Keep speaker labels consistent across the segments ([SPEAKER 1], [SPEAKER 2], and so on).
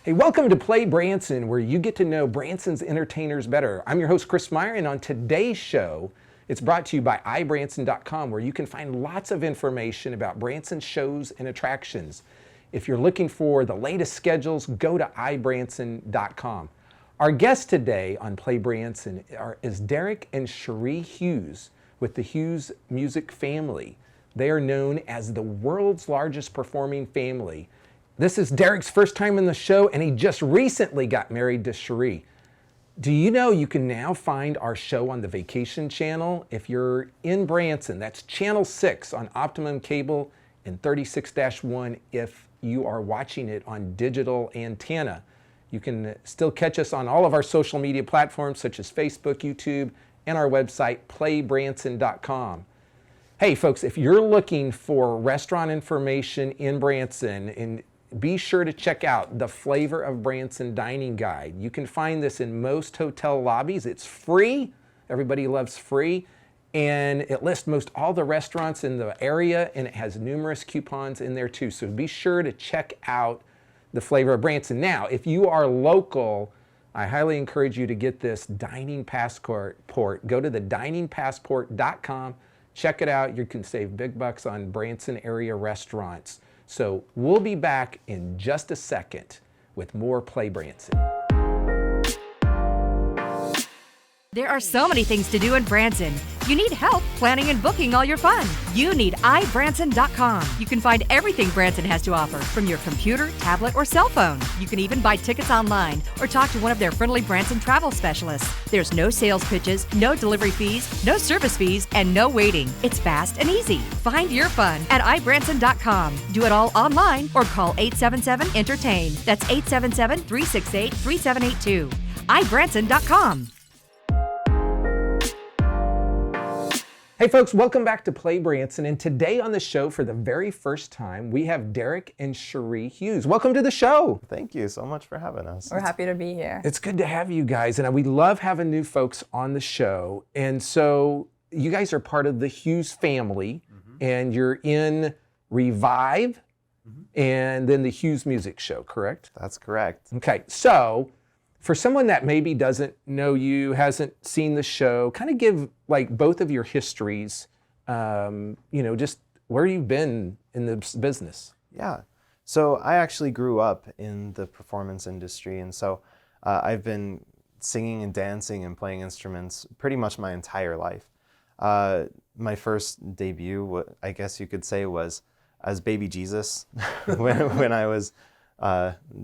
[SPEAKER 1] Hey, welcome to PlayBranson, where you get to know Branson's entertainers better. I'm your host, Chris Meyer, and on today's show, it's brought to you by iBranson.com, where you can find lots of information about Branson shows and attractions. If you're looking for the latest schedules, go to iBranson.com. Our guest today on PlayBranson is Derek and Shiri Hughes with the Hughes music family. They are known as the world's largest performing family. This is Derek's first time in the show, and he just recently got married to Shiri. Do you know you can now find our show on the Vacation Channel? If you're in Branson, that's Channel 6 on Optimum Cable and 36-1 if you are watching it on digital antenna. You can still catch us on all of our social media platforms such as Facebook, YouTube, and our website, playbranson.com. Hey folks, if you're looking for restaurant information in Branson, and be sure to check out the Flavor of Branson Dining Guide. You can find this in most hotel lobbies. It's free. Everybody loves free. And it lists most all the restaurants in the area, and it has numerous coupons in there too. So be sure to check out the Flavor of Branson. Now, if you are local, I highly encourage you to get this dining passport. Go to thediningpassport.com. Check it out. You can save big bucks on Branson area restaurants. So we'll be back in just a second with more PlayBranson.
[SPEAKER 2] There are so many things to do in Branson. You need help planning and booking all your fun. You need iBranson.com. You can find everything Branson has to offer from your computer, tablet, or cell phone. You can even buy tickets online or talk to one of their friendly Branson travel specialists. There's no sales pitches, no delivery fees, no service fees, and no waiting. It's fast and easy. Find your fun at iBranson.com. Do it all online or call 877-ENTERTAIN. That's 877-368-3782. iBranson.com.
[SPEAKER 1] Hey folks, welcome back to PlayBranson, and today on the show for the very first time, we have Derek and Shiri Hughes. Welcome to the show.
[SPEAKER 3] Thank you so much for having us.
[SPEAKER 4] We're happy to be here.
[SPEAKER 1] It's good to have you guys, and we love having new folks on the show. And so you guys are part of the Hughes family, and you're in Revive and then the Hughes Music Show, correct?
[SPEAKER 3] That's correct.
[SPEAKER 1] Okay, so for someone that maybe doesn't know you, hasn't seen the show, kind of give like both of your histories, just where you've been in this business.
[SPEAKER 3] Yeah. So I actually grew up in the performance industry, and so I've been singing and dancing and playing instruments pretty much my entire life. My first debut, I guess you could say, was as baby Jesus when I was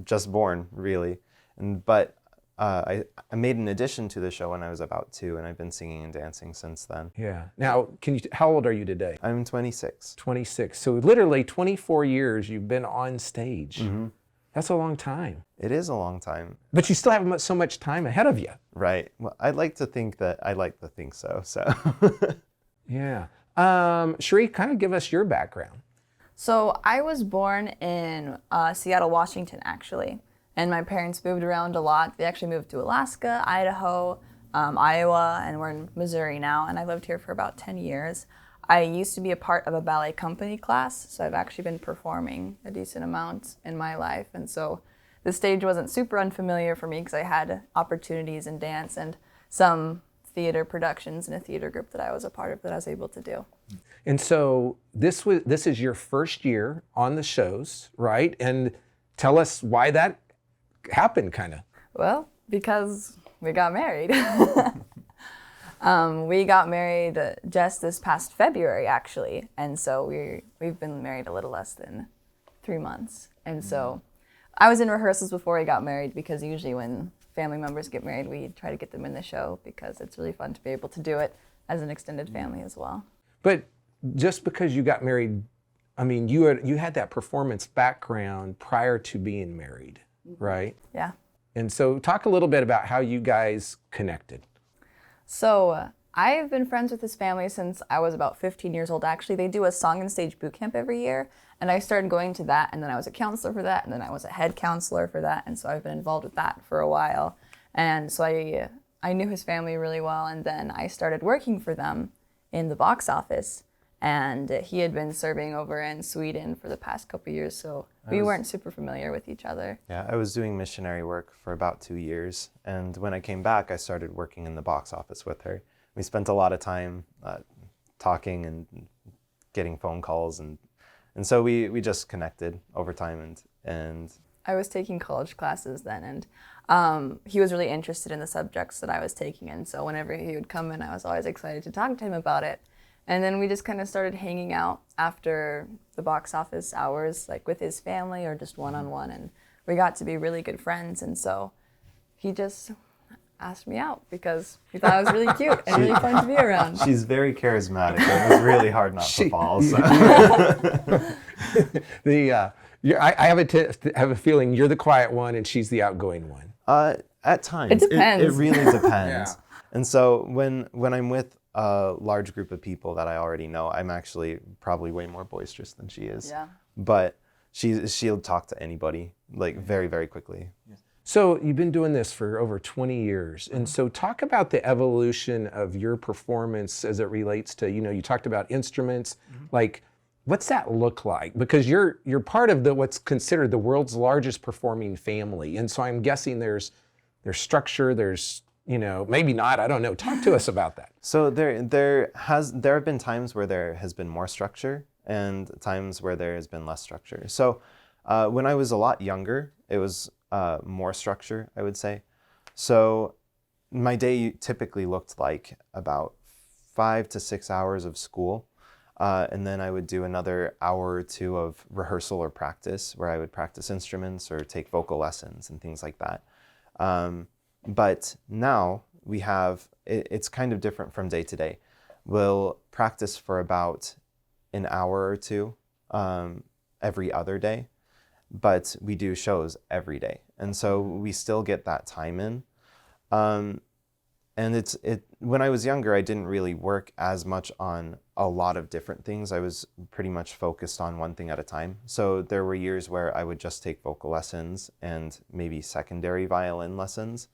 [SPEAKER 3] just born, really. But I made an addition to the show when I was about 2, and I've been singing and dancing since then.
[SPEAKER 1] Yeah. Now, how old are you today?
[SPEAKER 3] I'm 26.
[SPEAKER 1] 26. So literally 24 years you've been on stage. That's a long time.
[SPEAKER 3] It is a long time.
[SPEAKER 1] But you still have so much time ahead of you.
[SPEAKER 3] Right. Well, I like to think so.
[SPEAKER 1] Yeah. Shiri, kind of give us your background.
[SPEAKER 4] So I was born in Seattle, Washington, actually. And my parents moved around a lot. They actually moved to Alaska, Idaho, Iowa, and we're in Missouri now. And I lived here for about 10 years. I used to be a part of a ballet company class, so I've actually been performing a decent amount in my life. And so the stage wasn't super unfamiliar for me because I had opportunities in dance and some theater productions in a theater group that I was a part of that I was able to do.
[SPEAKER 1] And so this is your first year on the shows, right? And tell us why that happened, kind of.
[SPEAKER 4] Well, because we got married. We got married just this past February, actually. And so we've been married a little less than 3 months. And so I was in rehearsals before we got married because usually when family members get married, we try to get them in the show because it's really fun to be able to do it as an extended family as well.
[SPEAKER 1] But just because you got married, I mean, you had that performance background prior to being married, right?
[SPEAKER 4] Yeah.
[SPEAKER 1] And so talk a little bit about how you guys connected.
[SPEAKER 4] So I've been friends with his family since I was about 15 years old. Actually, they do a song and stage boot camp every year, and I started going to that, and then I was a counselor for that, and then I was a head counselor for that, and so I've been involved with that for a while. And so I knew his family really well, and then I started working for them in the box office. and he had been serving over in Sweden for the past couple years, so we weren't super familiar with each other.
[SPEAKER 3] Yeah, I was doing missionary work for about 2 years, and when I came back, I started working in the box office with her. We spent a lot of time talking and getting phone calls, and so we just connected over time, and
[SPEAKER 4] I was taking college classes then, and he was really interested in the subjects that I was taking, and so whenever he would come in, I was always excited to talk to him about it. And then we just kind of started hanging out after the box office hours, like with his family or just one-on-one, and we got to be really good friends, and so he just asked me out because he thought I was really cute and really fun to be around.
[SPEAKER 3] she's very charismatic. It was really hard not to fall. So.
[SPEAKER 1] I have a feeling you're the quiet one and she's the outgoing one.
[SPEAKER 3] At times.
[SPEAKER 4] It depends.
[SPEAKER 3] It really depends. And so when I'm with a large group of people that I already know, I'm actually probably way more boisterous than she is.
[SPEAKER 4] Yeah.
[SPEAKER 3] But she'll talk to anybody like very, very quickly.
[SPEAKER 1] So you've been doing this for over 20 years. And so talk about the evolution of your performance as it relates to, you talked about instruments, like what's that look like? Because you're part of what's considered the world's largest performing family. And so I'm guessing there's structure, there's maybe not, I don't know. Talk to us about that.
[SPEAKER 3] So there have been times where there has been more structure and times where there has been less structure. So when I was a lot younger, it was more structure, I would say. So my day typically looked like about 5 to 6 hours of school. And then I would do another hour or two of rehearsal or practice where I would practice instruments or take vocal lessons and things like that. But now we have, it's kind of different from day to day. We'll practice for about an hour or two every other day, but we do shows every day. And so we still get that time in. And when I was younger, I didn't really work as much on a lot of different things. I was pretty much focused on one thing at a time. So there were years where I would just take vocal lessons and maybe secondary violin lessons.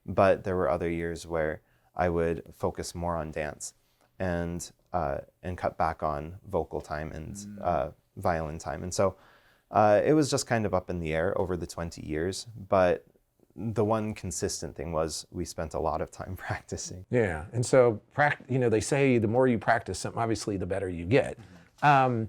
[SPEAKER 3] But there were other years where I would focus more on dance and cut back on vocal time and violin time. And so it was just kind of up in the air over the 20 years. But the one consistent thing was we spent a lot of time practicing.
[SPEAKER 1] Yeah, and so they say the more you practice something, obviously the better you get. So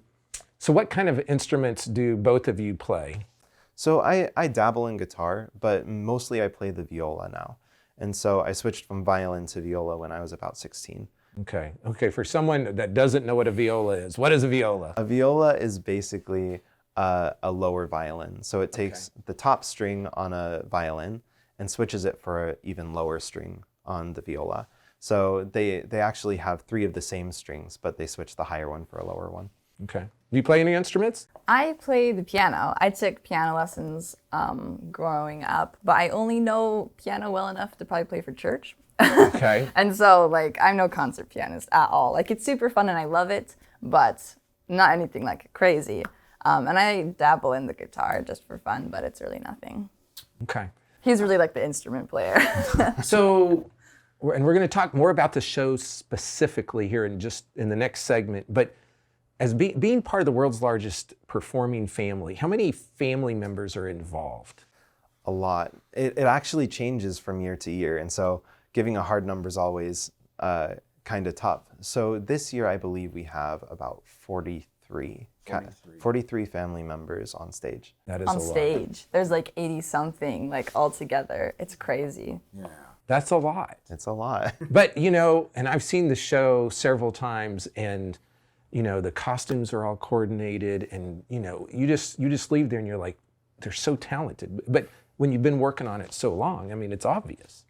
[SPEAKER 1] what kind of instruments do both of you play?
[SPEAKER 3] So I dabble in guitar, but mostly I play the viola now. And so I switched from violin to viola when I was about 16.
[SPEAKER 1] Okay. For someone that doesn't know what a viola is, what is a viola?
[SPEAKER 3] A viola is basically a lower violin. So it takes the top string on a violin and switches it for an even lower string on the viola. So they actually have 3 of the same strings, but they switch the higher one for a lower one.
[SPEAKER 1] Okay. Do you play any instruments?
[SPEAKER 4] I play the piano. I took piano lessons growing up, but I only know piano well enough to probably play for church.
[SPEAKER 1] Okay.
[SPEAKER 4] And so, I'm no concert pianist at all. It's super fun and I love it, but not anything crazy. And I dabble in the guitar just for fun, but it's really nothing.
[SPEAKER 1] Okay.
[SPEAKER 4] He's really the instrument player.
[SPEAKER 1] So, we're going to talk more about the show specifically here in the next segment, but as being part of the world's largest performing family, how many family members are involved?
[SPEAKER 3] A lot. It actually changes from year to year, and so giving a hard number is always kind of tough. So this year, I believe we have about 43 family members on stage.
[SPEAKER 1] That is
[SPEAKER 4] on
[SPEAKER 1] a lot.
[SPEAKER 4] stage. There's 80 something all together. It's crazy.
[SPEAKER 1] Yeah. That's a lot.
[SPEAKER 3] It's a lot.
[SPEAKER 1] But and I've seen the show several times, and the costumes are all coordinated, and you just leave there and you're like, they're so talented. But when you've been working on it so long, it's obvious.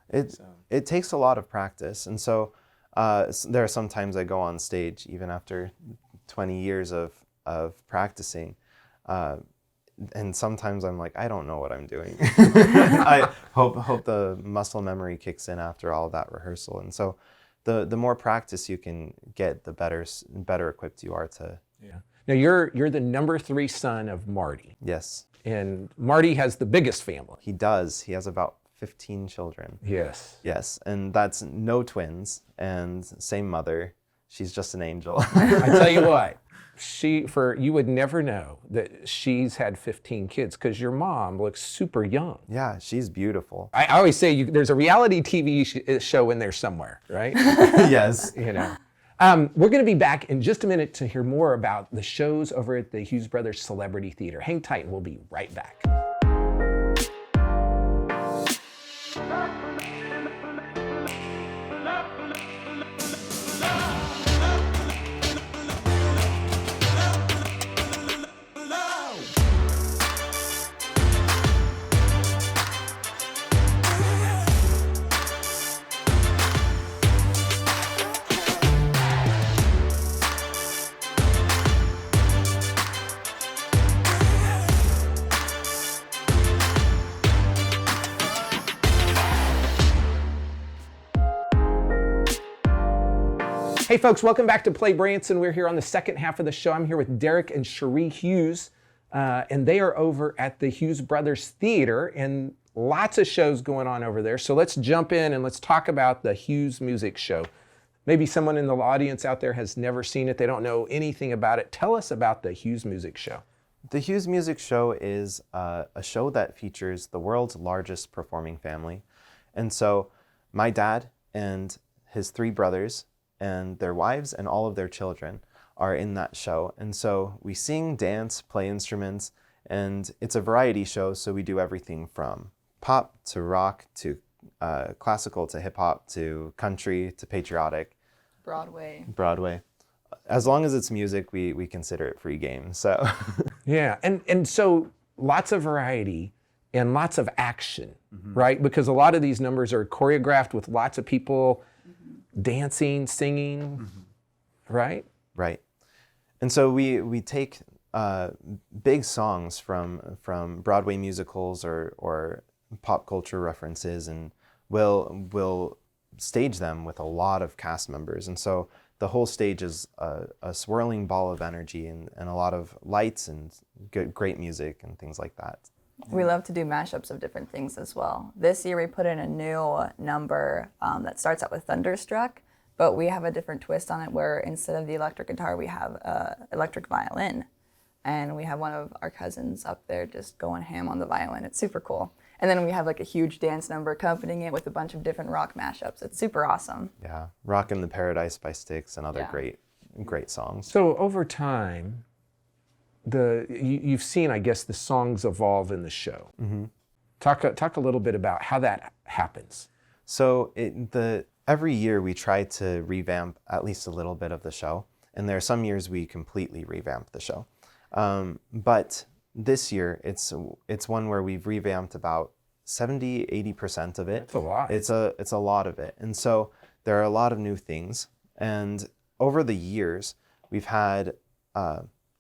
[SPEAKER 3] It takes a lot of practice, and so there are some times I go on stage even after 20 years of practicing, and sometimes I'm like, I don't know what I'm doing. I hope the muscle memory kicks in after all that rehearsal, and so the more practice you can get, the better equipped you are to.
[SPEAKER 1] Yeah. Now you're the number 3 son of Marty.
[SPEAKER 3] Yes.
[SPEAKER 1] And Marty has the biggest family.
[SPEAKER 3] He does. He has about 15 children.
[SPEAKER 1] Yes.
[SPEAKER 3] Yes, and that's no twins and same mother. she's just an angel.
[SPEAKER 1] I tell you what, you would never know that she's had 15 kids because your mom looks super young.
[SPEAKER 3] Yeah, she's beautiful.
[SPEAKER 1] I always say there's a reality TV show in there somewhere, right?
[SPEAKER 3] Yes.
[SPEAKER 1] You know. We're going to be back in just a minute to hear more about the shows over at the Hughes Brothers Celebrity Theater. Hang tight and we'll be right back. Hey folks, welcome back to PlayBranson. We're here on the second half of the show. I'm here with Derek and Shiri Hughes, and they are over at the Hughes Brothers Theater, and lots of shows going on over there. So let's jump in and let's talk about the Hughes Music Show. Maybe someone in the audience out there has never seen it. They don't know anything about it. Tell us about the Hughes Music Show.
[SPEAKER 3] The Hughes Music Show is a show that features the world's largest performing family. And so my dad and his 3 brothers and their wives and all of their children are in that show. And so we sing, dance, play instruments, and it's a variety show. So we do everything from pop to rock to classical to hip hop to country to patriotic. Broadway. As long as it's music, we consider it free game. So
[SPEAKER 1] yeah, and so lots of variety and lots of action, right? Because a lot of these numbers are choreographed with lots of people dancing, singing, right?
[SPEAKER 3] Right. And so we take big songs from Broadway musicals or pop culture references, and we'll stage them with a lot of cast members. And so the whole stage is a swirling ball of energy and a lot of lights and great music and things like that.
[SPEAKER 4] We love to do mashups of different things as well. This year we put in a new number that starts out with Thunderstruck, but we have a different twist on it where instead of the electric guitar, we have electric violin. And we have one of our cousins up there just going ham on the violin. It's super cool. And then we have like a huge dance number accompanying it with a bunch of different rock mashups. It's super awesome.
[SPEAKER 3] Yeah, Rockin' the Paradise by Styx and other great songs.
[SPEAKER 1] So over time, you've seen, I guess, the songs evolve in the show. Talk a little bit about how that happens.
[SPEAKER 3] So every year we try to revamp at least a little bit of the show, and there are some years we completely revamp the show. But this year it's one where we've revamped about 70-80% of it.
[SPEAKER 1] That's a lot.
[SPEAKER 3] It's a lot of it, and so there are a lot of new things. And over the years we've had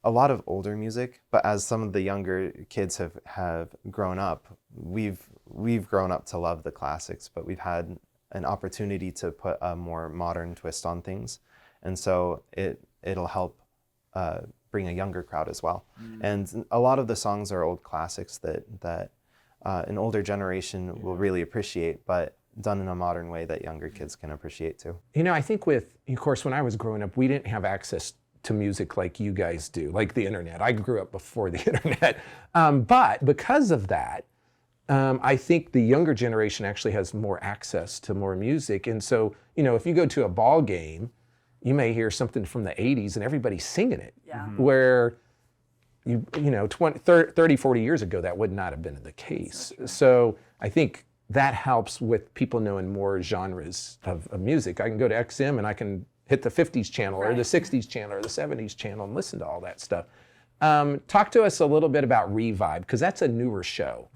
[SPEAKER 3] a lot of older music, but as some of the younger kids have grown up, we've grown up to love the classics, but we've had an opportunity to put a more modern twist on things. And so it'll help bring a younger crowd as well. And a lot of the songs are old classics that an older generation will really appreciate, but done in a modern way that younger kids can appreciate too.
[SPEAKER 1] You know, I think of course, when I was growing up, we didn't have access to music like you guys do, like the internet. I grew up before the internet. But because of that, I think the younger generation actually has more access to more music. And so, you know, if you go to a ball game, you may hear something from the 80s and everybody's singing it.
[SPEAKER 4] Yeah.
[SPEAKER 1] Where, you know, 30, 40 years ago, that would not have been the case. So I think that helps with people knowing more genres of music. I can go to XM and I can hit the 50s channel or the 60s channel or the 70s channel and listen to all that stuff. Talk to us a little bit about Revive, because that's a newer show.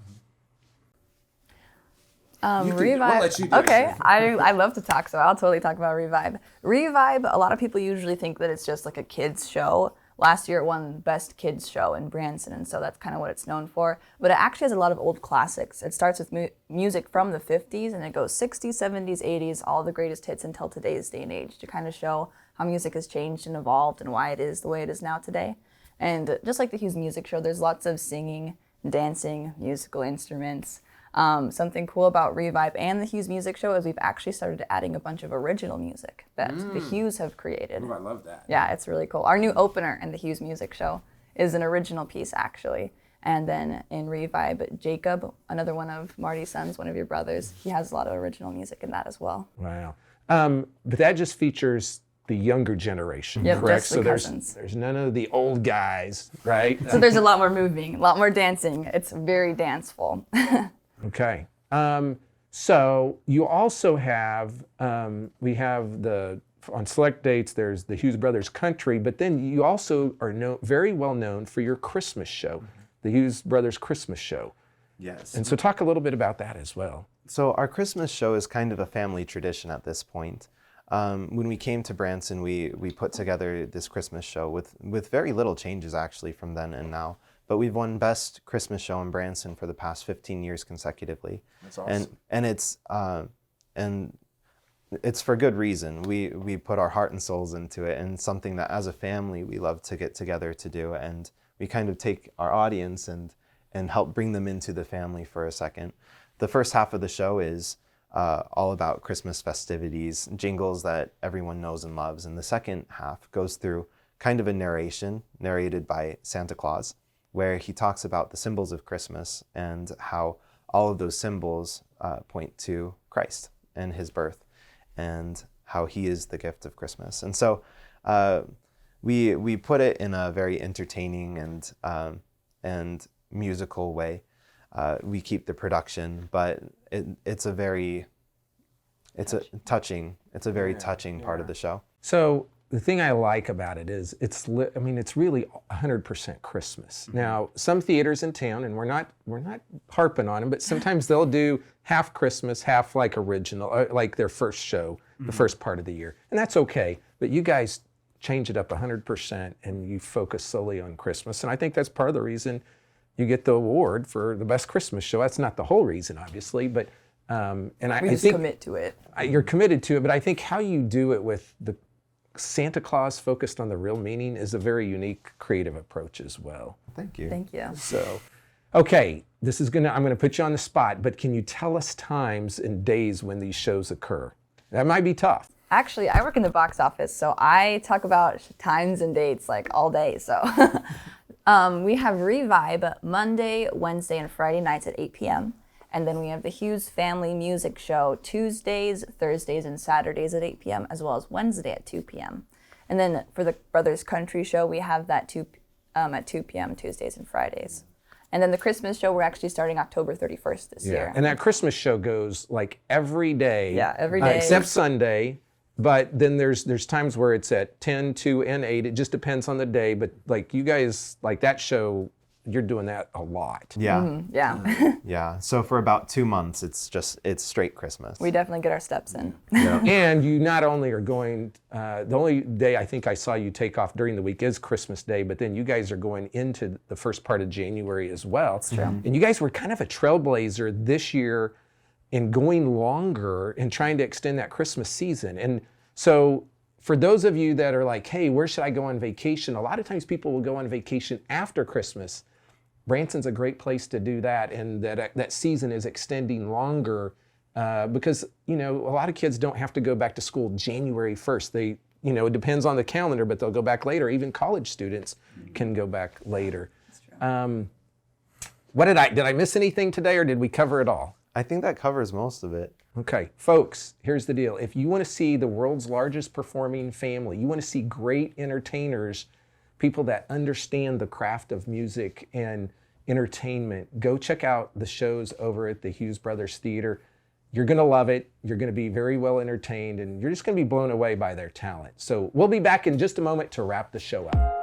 [SPEAKER 4] Revive.
[SPEAKER 1] We'll let you do
[SPEAKER 4] okay,
[SPEAKER 1] it.
[SPEAKER 4] I love to talk, so I'll totally talk about Revive. Revive, a lot of people usually think that it's just like a kids show. Last year it won Best Kids Show in Branson, and so that's kind of what it's known for. But it actually has a lot of old classics. It starts with music from the 50s, and it goes 60s, 70s, 80s, all the greatest hits until today's day and age to kind of show how music has changed and evolved and why it is the way it is now today. And just like the Hughes Music Show, there's lots of singing, dancing, musical instruments. Something cool about Revive and the Hughes Music Show is we've actually started adding a bunch of original music that the Hughes have created.
[SPEAKER 1] Oh, I love that.
[SPEAKER 4] Yeah, it's really cool. Our new opener in the Hughes Music Show is an original piece, actually. And then in Revive, Jacob, another one of Marty's sons, one of your brothers, he has a lot of original music in that as well.
[SPEAKER 1] Wow. But that just features the younger generation,
[SPEAKER 4] Yep,
[SPEAKER 1] correct?
[SPEAKER 4] just the
[SPEAKER 1] So
[SPEAKER 4] cousins.
[SPEAKER 1] there's none of the old guys, right?
[SPEAKER 4] So there's a lot more moving, a lot more dancing. It's very danceful.
[SPEAKER 1] Okay. So you also have, we have on select dates, there's the Hughes Brothers Country, but then you also are very well known for your Christmas show, the Hughes Brothers Christmas Show.
[SPEAKER 3] Yes.
[SPEAKER 1] And so talk a little bit about that as well.
[SPEAKER 3] So our Christmas show is kind of a family tradition at this point. When we came to Branson, we put together this Christmas show with very little changes actually from then and now. But we've won Best Christmas Show in Branson for the past 15 years consecutively.
[SPEAKER 1] That's awesome.
[SPEAKER 3] And it's for good reason. We put our heart and souls into it, and something that as a family we love to get together to do. And we kind of take our audience and help bring them into the family for a second. The first half of the show is all about Christmas festivities, jingles that everyone knows and loves. And the second half goes through kind of a narration narrated by Santa Claus, where he talks about the symbols of Christmas and how all of those symbols point to Christ and his birth and how he is the gift of Christmas. And so we put it in a very entertaining and musical way. We keep the production, but it's a very touching part of the show.
[SPEAKER 1] So the thing I like about it is it's really 100% Christmas. Now, some theaters in town, and we're not harping on them, but sometimes they'll do half Christmas, half like original, like their first show, the first part of the year. And that's okay, but you guys change it up 100% and you focus solely on Christmas. And I think that's part of the reason you get the award for the best Christmas show. That's not the whole reason, obviously, but
[SPEAKER 4] We just commit to it.
[SPEAKER 1] You're committed to it, but I think how you do it with the Santa Claus focused on the real meaning is a very unique, creative approach as well.
[SPEAKER 3] Thank you.
[SPEAKER 4] Thank you.
[SPEAKER 1] So, okay, I'm gonna put you on the spot, but can you tell us times and days when these shows occur? That might be tough.
[SPEAKER 4] Actually, I work in the box office, so I talk about times and dates like all day. So we have Revive Monday, Wednesday, and Friday nights at 8 p.m. And then we have the Hughes Family Music Show Tuesdays, Thursdays, and Saturdays at 8 p.m., as well as Wednesday at 2 p.m. And then for the Brothers Country Show, we have that at 2 p.m. Tuesdays and Fridays. And then the Christmas show, we're actually starting October 31st this year.
[SPEAKER 1] And that Christmas show goes like every day.
[SPEAKER 4] Yeah, every day.
[SPEAKER 1] Except Sunday. But then there's times where it's at 10, 2, and 8. It just depends on the day. But like you guys, like that show, you're doing that a lot.
[SPEAKER 3] Yeah.
[SPEAKER 4] Mm-hmm. Yeah.
[SPEAKER 3] Yeah. So for about 2 months, it's straight Christmas.
[SPEAKER 4] We definitely get our steps in.
[SPEAKER 3] Yeah.
[SPEAKER 1] And you not only are going, the only day I think I saw you take off during the week is Christmas Day, but then you guys are going into the first part of January as well. That's
[SPEAKER 4] true.
[SPEAKER 1] And you guys were kind of a trailblazer this year in going longer and trying to extend that Christmas season. And so for those of you that are like, hey, where should I go on vacation? A lot of times people will go on vacation after Christmas. Branson's a great place to do that, and that season is extending longer because, a lot of kids don't have to go back to school January 1st. It depends on the calendar, but they'll go back later. Even college students can go back later.
[SPEAKER 4] That's true.
[SPEAKER 1] Did I miss anything today, or did we cover it all?
[SPEAKER 3] I think that covers most of it.
[SPEAKER 1] Okay, folks, here's the deal. If you want to see the world's largest performing family, you want to see great entertainers, people that understand the craft of music and entertainment, go check out the shows over at the Hughes Brothers Theater. You're going to love it. You're going to be very well entertained, and you're just going to be blown away by their talent. So we'll be back in just a moment to wrap the show up.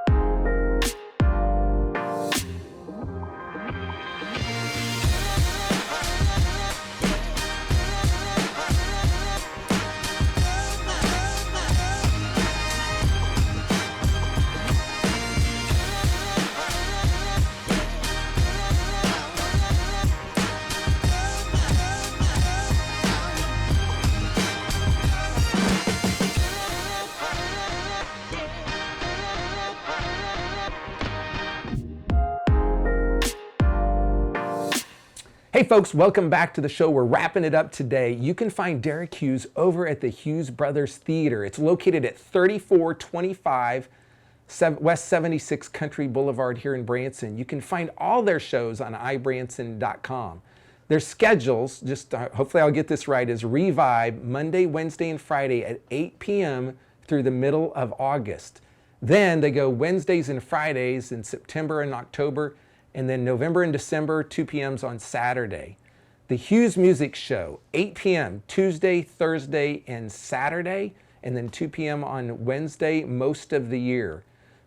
[SPEAKER 1] Hey folks, welcome back to the show. We're wrapping it up today. You can find Derek Hughes over at the Hughes Brothers Theater. It's located at 3425 West 76 Country Boulevard here in Branson. You can find all their shows on iBranson.com. Their schedules, hopefully I'll get this right, is Revive Monday, Wednesday, and Friday at 8 p.m. through the middle of August. Then they go Wednesdays and Fridays in September and October, and then November and December, 2 p.m.s on Saturday. The Hughes Music Show, 8 p.m. Tuesday, Thursday, and Saturday, and then 2 p.m. on Wednesday most of the year.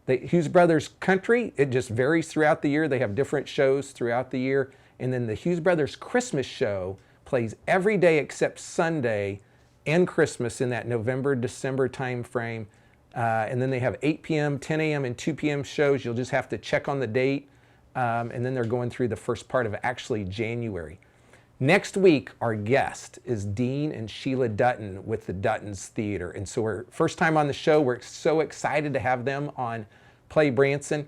[SPEAKER 1] The Hughes Brothers Country, it just varies throughout the year. They have different shows throughout the year. And then the Hughes Brothers Christmas Show plays every day except Sunday and Christmas in that November-December time frame. And then they have 8 p.m., 10 a.m., and 2 p.m. shows. You'll just have to check on the date. And then they're going through the first part of actually January. Next week, our guest is Dean and Sheila Dutton with the Duttons Theater. And so first time on the show. We're so excited to have them on PlayBranson.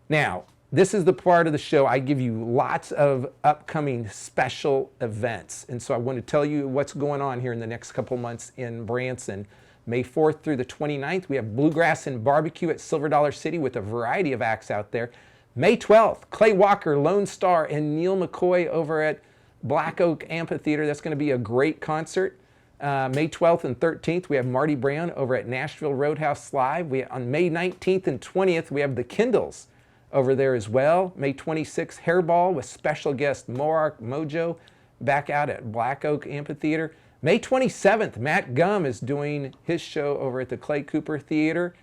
[SPEAKER 1] Now, this is the part of the show I give you lots of upcoming special events. And so I want to tell you what's going on here in the next couple months in Branson. May 4th through the 29th, we have Bluegrass and Barbecue at Silver Dollar City with a variety of acts out there. May 12th, Clay Walker, Lone Star, and Neil McCoy over at Black Oak Amphitheater. That's going to be a great concert. May 12th and 13th, we have Marty Brown over at Nashville Roadhouse Live. On May 19th and 20th, we have the Kindles over there as well. May 26th, Hairball with special guest Moark Mojo back out at Black Oak Amphitheater. May 27th, Matt Gumm is doing his show over at the Clay Cooper Theater.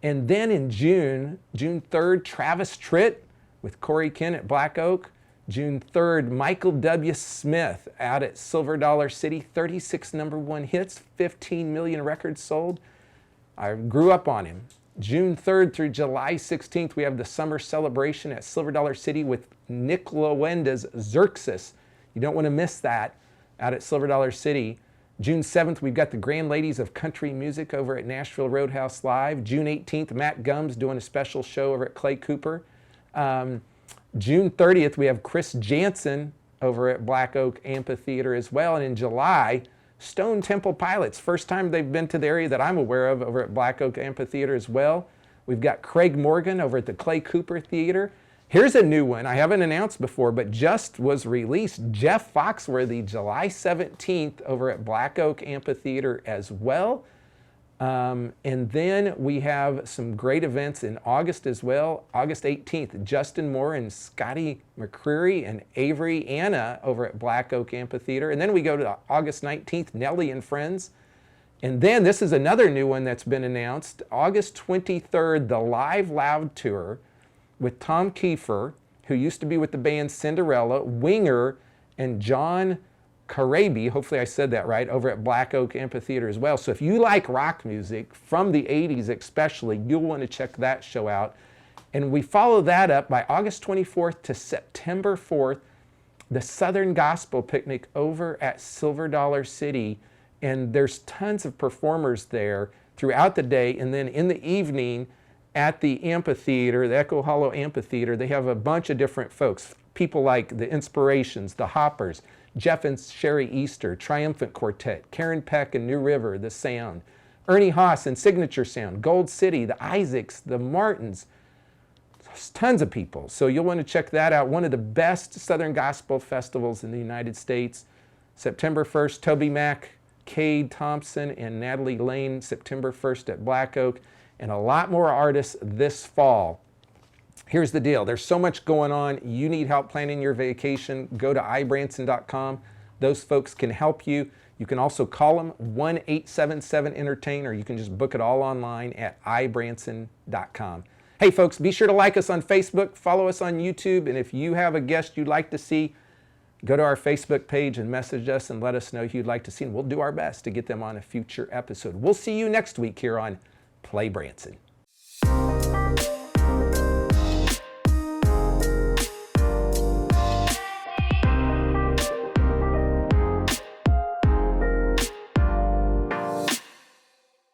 [SPEAKER 1] And then in June 3rd, Travis Tritt with Corey Ken at Black Oak. June 3rd, Michael W. Smith out at Silver Dollar City, 36 #1 hits, 15 million records sold. I grew up on him. June 3rd through July 16th, we have the summer celebration at Silver Dollar City with Nick Lowenda's Xerxes. You don't want to miss that out at Silver Dollar City. June 7th, we've got the Grand Ladies of Country Music over at Nashville Roadhouse Live. June 18th, Matt Gumm's doing a special show over at Clay Cooper. June 30th, we have Chris Jansen over at Black Oak Amphitheater as well. And in July, Stone Temple Pilots, first time they've been to the area that I'm aware of over at Black Oak Amphitheater as well. We've got Craig Morgan over at the Clay Cooper Theater. Here's a new one I haven't announced before, but just was released. Jeff Foxworthy, July 17th over at Black Oak Amphitheater as well. And then we have some great events in August as well. August 18th, Justin Moore and Scotty McCreery and Avery Anna over at Black Oak Amphitheater. And then we go to August 19th, Nelly and Friends. And then this is another new one that's been announced. August 23rd, the Live Loud Tour with Tom Kiefer, who used to be with the band Cinderella, Winger, and John Karabi, hopefully I said that right, over at Black Oak Amphitheater as well. So if you like rock music, from the 80s especially, you'll want to check that show out. And we follow that up by August 24th to September 4th, the Southern Gospel Picnic over at Silver Dollar City. And there's tons of performers there throughout the day. And then in the evening at the amphitheater, the Echo Hollow Amphitheater, they have a bunch of different folks. People like the Inspirations, the Hoppers, Jeff and Sherry Easter, Triumphant Quartet, Karen Peck and New River, The Sound, Ernie Haas and Signature Sound, Gold City, the Isaacs, the Martins, tons of people. So you'll want to check that out. One of the best Southern Gospel festivals in the United States. September 1st, Toby Mac, Cade Thompson, and Natalie Lane, September 1st at Black Oak, and a lot more artists this fall. Here's the deal. There's so much going on. You need help planning your vacation. Go to iBranson.com. Those folks can help you. You can also call them 1-877-ENTERTAIN, or you can just book it all online at iBranson.com. Hey folks, be sure to like us on Facebook, follow us on YouTube, and if you have a guest you'd like to see, go to our Facebook page and message us and let us know who you'd like to see, and we'll do our best to get them on a future episode. We'll see you next week here on PlayBranson.